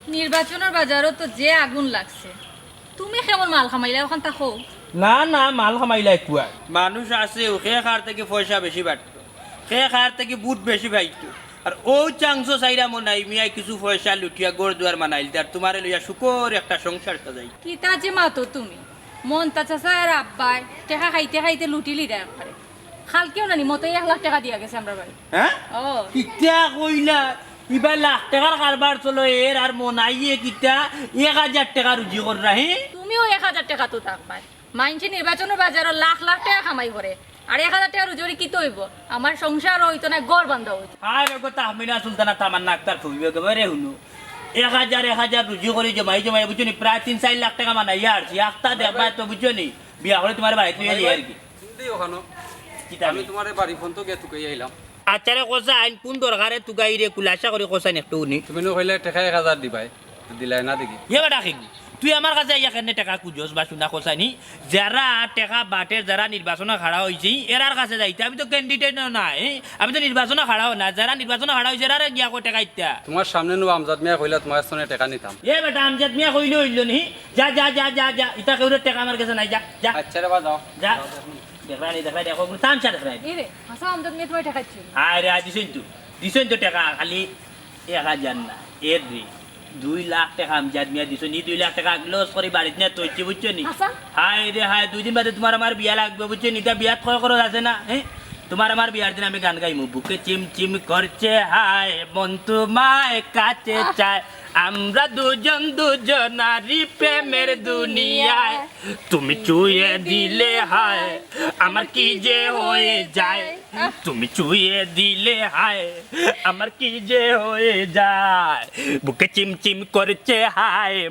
নির্বাচনের বাজারও তো যে আগুন লাগছে, তুমি কেমন মাল খামাইলা ওখান থাকো? না না মাল খামাইলাই কুয়া মানুষ আছে সে খার থেকে পয়সা বেশি বাড়তো, সে খার থেকে বুট বেশি পাইতো। আর ও চাংস চাইরা মনাই মিয়া কিছু পয়সা লুটিয়া গোড় দুয়ার মানাইল আর তোমার লইয়া শুকর একটা সংসার সাজাই। কিতা যে মাতো তুমি মনতা চাচা আর আব্বাই টেকা খাইতে খাইতে লুটিলি দেয় পারে। খালকেও নানি মতো 1 লাখ টাকা দিয়া গেছে আমরা বাড়ি। হ্যাঁ ও কিতা কইলা ইবা লাখ টাকার কারবার চলো এর আর মনাইয়ে কিতা 1000 টাকা রুজি কর রাহি। তুমিও 1000 টাকা তো থাকবাই। মাইনছে নির্বাচনের বাজারও লাখ লাখ টাকা কামাই করে, আর 1000 টাকা রুজি কি তৈব? আমার সংসার হইতো না, গড় বান্ধা হইতো। আর ওগো তাহমিনা সুলতানা তামান্না আক্তার ফুবিবে গবারে হুনু 1000 রুজি করে জমাই জমাই বুঝনি প্রায় 3-4 লাখ টাকা মানাইয়া আর আক্তা দেবা তো বুঝনি বিয়া হলে তোমার বাড়িতে লইয়া আর কি ওখানো কিতা আমি তোমার বাড়ি ফোন তো গে তুকে আইলাম। আচ্ছারে কোসা আইন কোন দরকারে তুগাই রে কুলাসা করে কোসাইন একটু উনি তুমি কইলে টাকা 1000 দিবাই, দিলাই না দেখি। এ বেটা কি তুই আমার কাছে ইয়া কেন টাকা খুঁজোস বা শুনা কোসাইনি? যারা টাকা বাটের যারা নির্বাচনে খাড়া হয়েছে এরার কাছে যাইতে, আমি তো ক্যান্ডিডেট নাই, আমি তো নির্বাচনে খাড়াও না, যারা নির্বাচনে খাড়া হয়েছে এরা গিয়া কো টাকা ইত্যা। তোমার সামনে নো আমজাদ মিয়া কইলা তোমার সনে টাকা নিতাম। এ বেটা আমজাদ মিয়া কইলে হইল নি, যা যা যা যা যা ইটা কেউ টাকা আমার কাছে নাই, যা যা আচ্ছা রে বা যাও। যা দেখরানি দেখরানি দেখো তামসা দেখরানি। এরে হাসা আমদাদ মেয়ে তোমার টাকা দিচ্ছিল। আরে দিছেন তো টাকা খালি 1000 না এর রে 2 লাখ টাকা আমজাদ মিয়া দিছো নি, 2 লাখ টাকা লস করে বাড়িতে না তৈছি বুঝছো নি। আচ্ছা। হায় রে হায় 2 দিন বাদে তোমার আমার বিয়া লাগবে বুঝছো নি, তা বিয়াত কয় খরচ আছে না? হ্যাঁ তোমার আমার বিয়ার দিন আমি গান গাইমু, বুকে চিম চিম করছে হায় মন তোমায় কাছে চায়, আমরা দুজন দুজনারই প্রেমের দুনিয়ায়, তুমি চুয়ে দিলে হায় আমার কি যে হয়ে যায়, তুমি চুয়ে দিলে হায় আমার কি যে হয়ে যায়, বুকে চিম চিম করছে হায়।